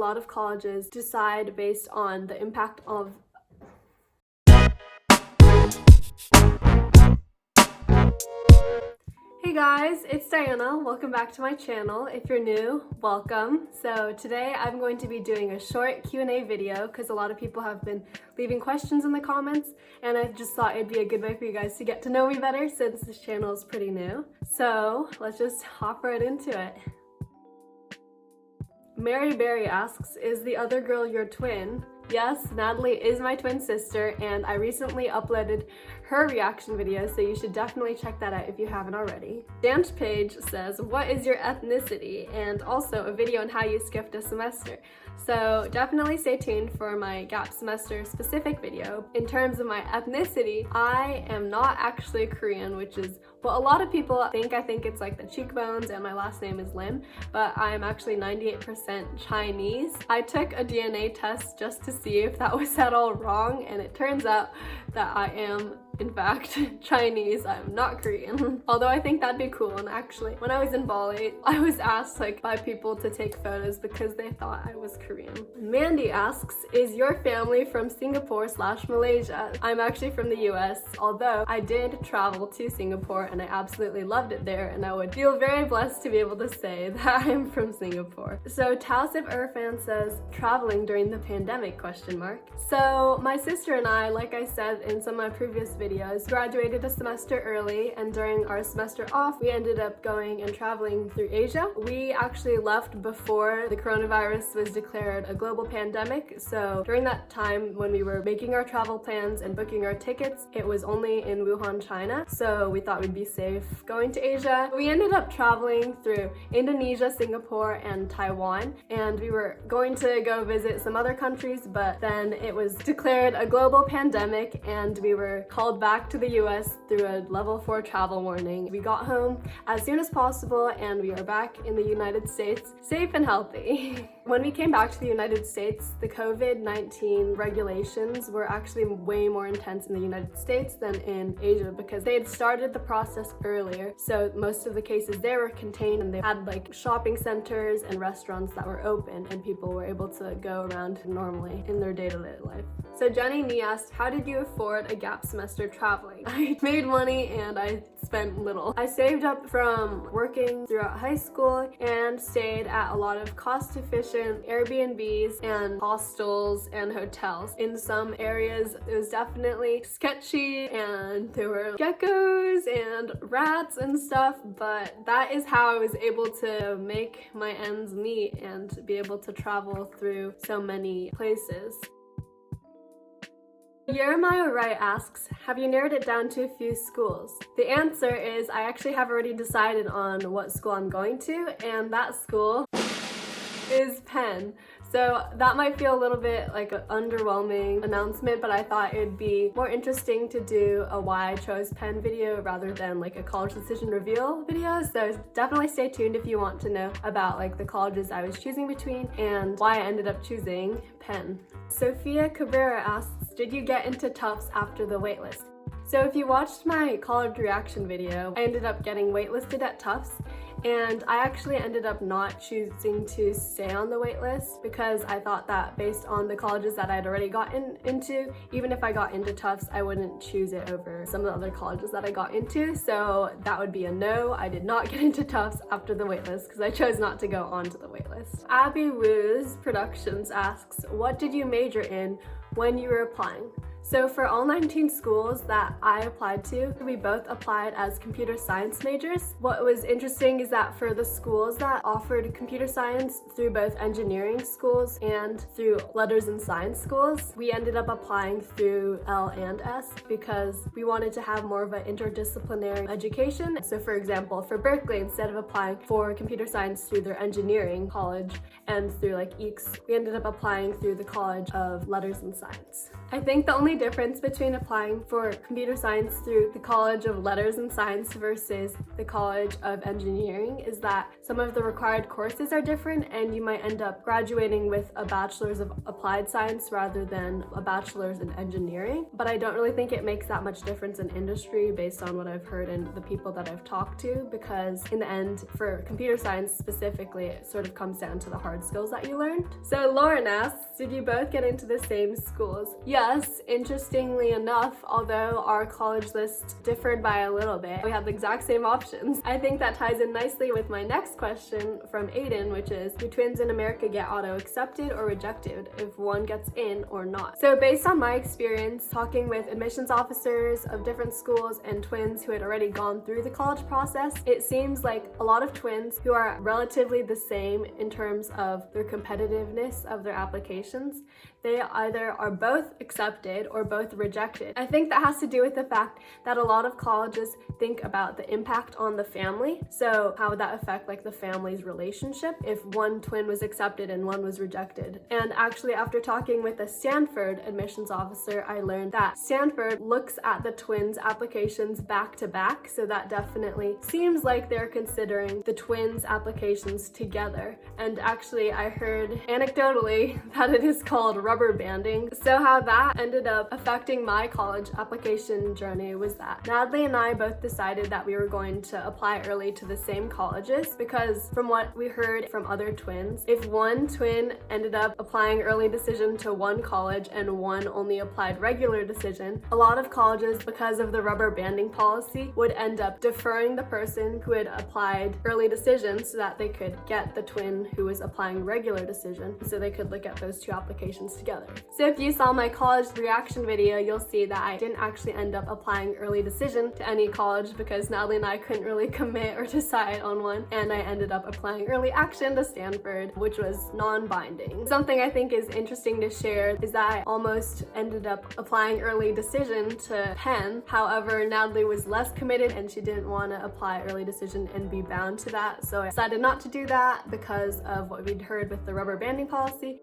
lot of colleges decide based on the impact of Hey guys, it's Diana. Welcome back to my channel. If you're new, welcome. So today I'm going to be doing a short Q&A video because a lot of people have been leaving questions in the comments, and I just thought it'd be a good way for you guys to get to know me better since this channel is pretty new. So let's just hop right into it. Mary Berry asks, is the other girl your twin? Yes, Natalie is my twin sister, and I recently uploaded her reaction video, so you should definitely check that out if you haven't already. Dan's page says, what is your ethnicity? And also a video on how you skipped a semester. So definitely stay tuned for my gap semester specific video. In terms of my ethnicity, I am not actually Korean, which is what a lot of people think. I think it's like the cheekbones and my last name is Lim, but I'm actually 98% Chinese. I took a DNA test just to see if that was at all wrong, and it turns out that I am in fact Chinese. I'm not Korean. Although I think that'd be cool, and actually when I was in Bali I was asked by people to take photos because they thought I was Korean. Mandy asks, is your family from Singapore/Malaysia? I'm actually from the US, although I did travel to Singapore and I absolutely loved it there, and I would feel very blessed to be able to say that I'm from Singapore. So Tausif Irfan says, traveling during the pandemic ? So my sister and I, like I said in some of my previous videos, graduated a semester early, and during our semester off we ended up going and traveling through Asia. We actually left before the coronavirus was declared a global pandemic, so during that time when we were making our travel plans and booking our tickets, it was only in Wuhan, China, so we thought we'd be safe going to Asia. We ended up traveling through Indonesia, Singapore, and Taiwan, and we were going to go visit some other countries, but then it was declared a global pandemic and we were called back to the US through a level 4 travel warning. We got home as soon as possible and we are back in the United States, safe and healthy. When we came back to the United States, the COVID-19 regulations were actually way more intense in the United States than in Asia because they had started the process earlier. So most of the cases there were contained, and they had shopping centers and restaurants that were open and people were able to go around normally in their day-to-day life. So Jenny Nee asked, how did you afford a gap semester traveling? I made money and I spent little. I saved up from working throughout high school and stayed at a lot of cost-efficient Airbnbs and hostels and hotels. In some areas it was definitely sketchy and there were geckos and rats and stuff, but that is how I was able to make my ends meet and be able to travel through so many places. Jeremiah Wright asks, have you narrowed it down to a few schools? The answer is I actually have already decided on what school I'm going to, and that school is Penn. So that might feel a little bit like an underwhelming announcement, but I thought it would be more interesting to do a why I chose Penn video rather than a college decision reveal video. So definitely stay tuned if you want to know about the colleges I was choosing between and why I ended up choosing Penn. Sophia Cabrera asks, did you get into Tufts after the waitlist? So if you watched my college reaction video, I ended up getting waitlisted at Tufts, and I actually ended up not choosing to stay on the waitlist because I thought that based on the colleges that I'd already gotten into, even if I got into Tufts, I wouldn't choose it over some of the other colleges that I got into, so that would be a no. I did not get into Tufts after the waitlist because I chose not to go onto the waitlist. Abby Woo's Productions asks, what did you major in when you were applying? So for all 19 schools that I applied to, we both applied as computer science majors. What was interesting is that for the schools that offered computer science through both engineering schools and through letters and science schools, we ended up applying through L and S because we wanted to have more of an interdisciplinary education. So for example, for Berkeley, instead of applying for computer science through their engineering college and through EECS, we ended up applying through the College of Letters and Science. science. I think the only difference between applying for computer science through the College of Letters and Science versus the College of Engineering is that some of the required courses are different, and you might end up graduating with a bachelor's of applied science rather than a bachelor's in engineering. But I don't really think it makes that much difference in industry based on what I've heard and the people that I've talked to, because in the end, for computer science specifically, it sort of comes down to the hard skills that you learned. So Lauren asks, did you both get into the same schools? Yes, interestingly enough, although our college list differed by a little bit, we had the exact same options. I think that ties in nicely with my next question from Aiden, which is, do twins in America get auto accepted or rejected if one gets in or not? So based on my experience talking with admissions officers of different schools and twins who had already gone through the college process, it seems like a lot of twins who are relatively the same in terms of their competitiveness of their applications, they either are both accepted or both rejected. I think that has to do with the fact that a lot of colleges think about the impact on the family. So how would that affect like the family's relationship if one twin was accepted and one was rejected? And actually, after talking with a Stanford admissions officer, I learned that Stanford looks at the twins' applications back to back. So that definitely seems like they're considering the twins' applications together. And actually, I heard anecdotally that it is called rubber banding. So how that ended up affecting my college application journey was that Natalie and I both decided that we were going to apply early to the same colleges, because from what we heard from other twins, if one twin ended up applying early decision to one college and one only applied regular decision, a lot of colleges, because of the rubber banding policy, would end up deferring the person who had applied early decision so that they could get the twin who was applying regular decision, so they could look at those two applications together. So if you saw my college reaction video, you'll see that I didn't actually end up applying early decision to any college because Natalie and I couldn't really commit or decide on one, and I ended up applying early action to Stanford, which was non-binding. Something I think is interesting to share is that I almost ended up applying early decision to Penn. However, Natalie was less committed and she didn't want to apply early decision and be bound to that, so I decided not to do that because of what we'd heard with the rubber banding policy.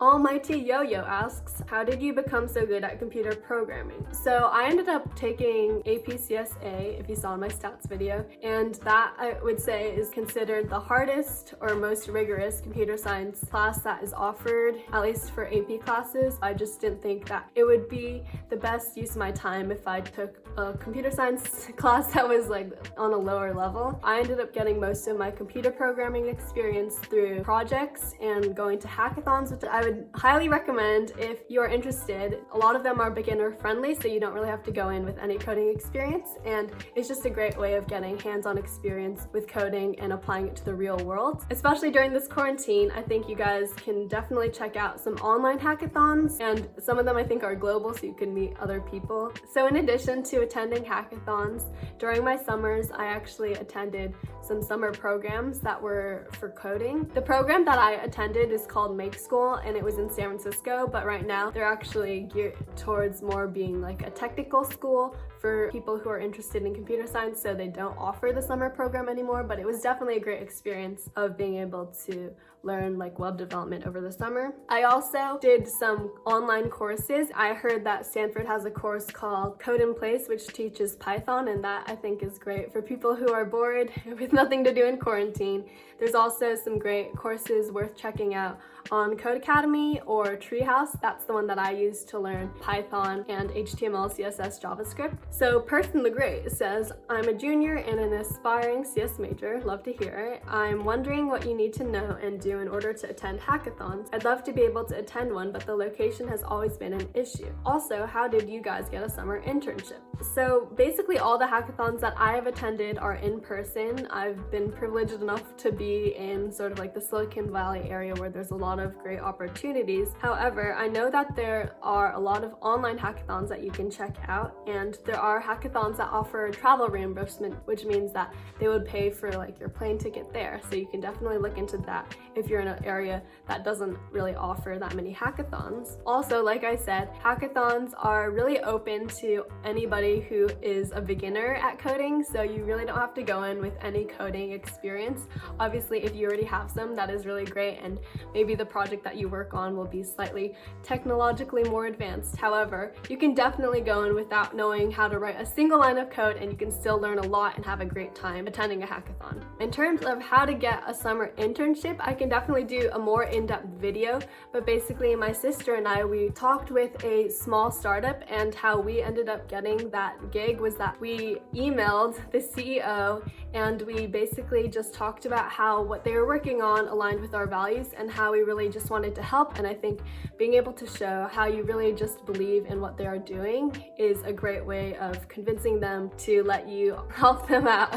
Almighty Yo-Yo asks, how did you become so good at computer programming? So I ended up taking APCSA, if you saw in my stats video, and that I would say is considered the hardest or most rigorous computer science class that is offered, at least for AP classes. I just didn't think that it would be the best use of my time if I took a computer science class that was like on a lower level. I ended up getting most of my computer programming experience through projects and going to hackathons, which I would highly recommend if you are interested. A lot of them are beginner friendly, so you don't really have to go in with any coding experience, and it's just a great way of getting hands-on experience with coding and applying it to the real world. Especially during this quarantine, I think you guys can definitely check out some online hackathons, and some of them I think are global, so you can meet other people. So in addition to attending hackathons, during my summers I actually attended some summer programs that were for coding. The program that I attended is called Make School, and it was in San Francisco, but right now they're actually geared towards more being like a technical school for people who are interested in computer science, so they don't offer the summer program anymore, but it was definitely a great experience of being able to learn like web development over the summer. I also did some online courses. I heard that Stanford has a course called Code in Place, which teaches Python, and that I think is great for people who are bored with nothing to do in quarantine. There's also some great courses worth checking out on Code Academy or Treehouse. That's the one that I use to learn Python and HTML, CSS, JavaScript. So Person the Great says, I'm a junior and an aspiring CS major. Love to hear it. I'm wondering what you need to know and do in order to attend hackathons. I'd love to be able to attend one, but the location has always been an issue. Also, how did you guys get a summer internship? So basically all the hackathons that I have attended are in person. I've been privileged enough to be in sort of like the Silicon Valley area where there's a lot of great opportunities. However, I know that there are a lot of online hackathons that you can check out, and there are hackathons that offer travel reimbursement, which means that they would pay for like your plane ticket there. So you can definitely look into that if you're in an area that doesn't really offer that many hackathons. Also, like I said, hackathons are really open to anybody who is a beginner at coding, so you really don't have to go in with any coding experience. Obviously, if you already have some, that is really great, and maybe the project that you work work on will be slightly technologically more advanced. However, you can definitely go in without knowing how to write a single line of code, and you can still learn a lot and have a great time attending a hackathon. In terms of how to get a summer internship, I can definitely do a more in-depth video, but basically my sister and I, we talked with a small startup, and how we ended up getting that gig was that we emailed the CEO and we basically just talked about how what they were working on aligned with our values and how we really just wanted to help. And I think being able to show how you really just believe in what they are doing is a great way of convincing them to let you help them out.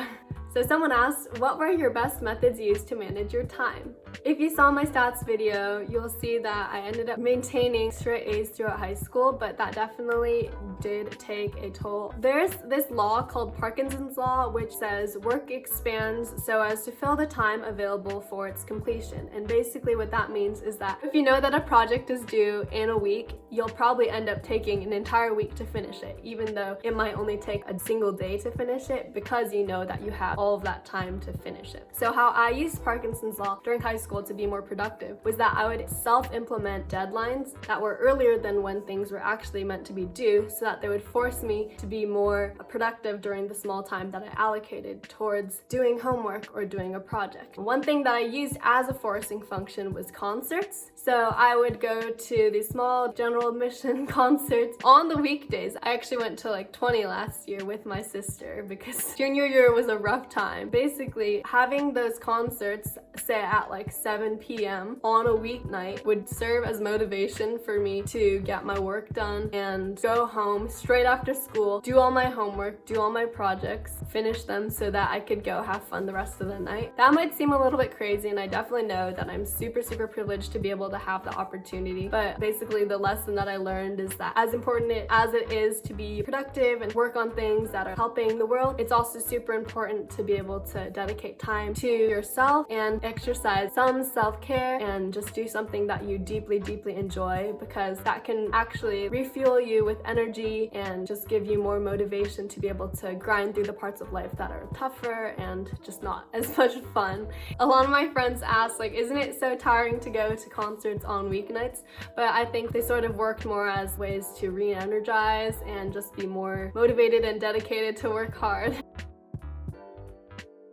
So someone asked, what were your best methods used to manage your time? If you saw my stats video, you'll see that I ended up maintaining straight A's throughout high school, but that definitely did take a toll. There's this law called Parkinson's Law, which says work expands so as to fill the time available for its completion. And basically what that means is that if you know that a project is due in a week, you'll probably end up taking an entire week to finish it, even though it might only take a single day to finish it, because you know that you have all of that time to finish it. So how I used Parkinson's Law during high school to be more productive was that I would self-implement deadlines that were earlier than when things were actually meant to be due, so that they would force me to be more productive during the small time that I allocated towards doing homework or doing a project. One thing that I used as a forcing function was concerts. So I would go to these small general admission concerts on the weekdays. I actually went to like 20 last year with my sister because junior year was a rough time. Basically, having those concerts, say at like 7 p.m. on a weeknight, would serve as motivation for me to get my work done and go home straight after school, do all my homework, do all my projects, finish them so that I could go have fun the rest of the night. That might seem a little bit crazy, and I definitely know that I'm super privileged to be able to have the opportunity, but basically the lesson that I learned is that as important as it is to be productive and work on things that are helping the world, it's also super important to be able to dedicate time to yourself and exercise some self-care and just do something that you deeply enjoy, because that can actually refuel you with energy and just give you more motivation to be able to grind through the parts of life that are tougher and just not as much fun. A lot of my friends ask, like, isn't it so tiring to go to concerts on weeknights? But I think they sort of worked more as ways to re-energize and just be more motivated and dedicated to work hard.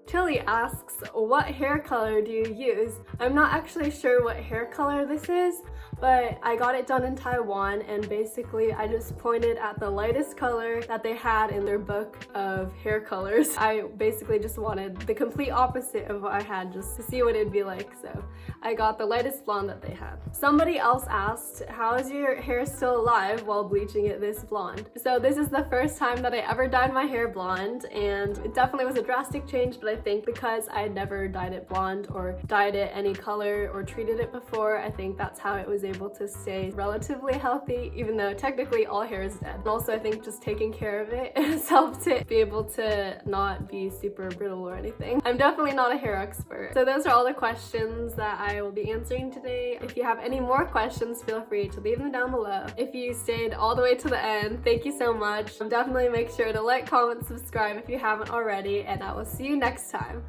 Tilly asks, what hair color do you use? I'm not actually sure what hair color this is, but I got it done in Taiwan, and basically I just pointed at the lightest color that they had in their book of hair colors. I basically just wanted the complete opposite of what I had, just to see what it'd be like, so I got the lightest blonde that they had. Somebody else asked, how is your hair still alive while bleaching it this blonde? So this is the first time that I ever dyed my hair blonde, and it definitely was a drastic change, but I think because I had never dyed it blonde or dyed it any color or treated it before, I think that's how it was able to stay relatively healthy, even though technically all hair is dead. And also I think just taking care of it has helped it be able to not be super brittle or anything. I'm definitely not a hair expert. So those are all the questions that I will be answering today. If you have any more questions, feel free to leave them down below. If you stayed all the way to the end, thank you so much. Definitely make sure to like, comment, subscribe if you haven't already, and I will see you next time.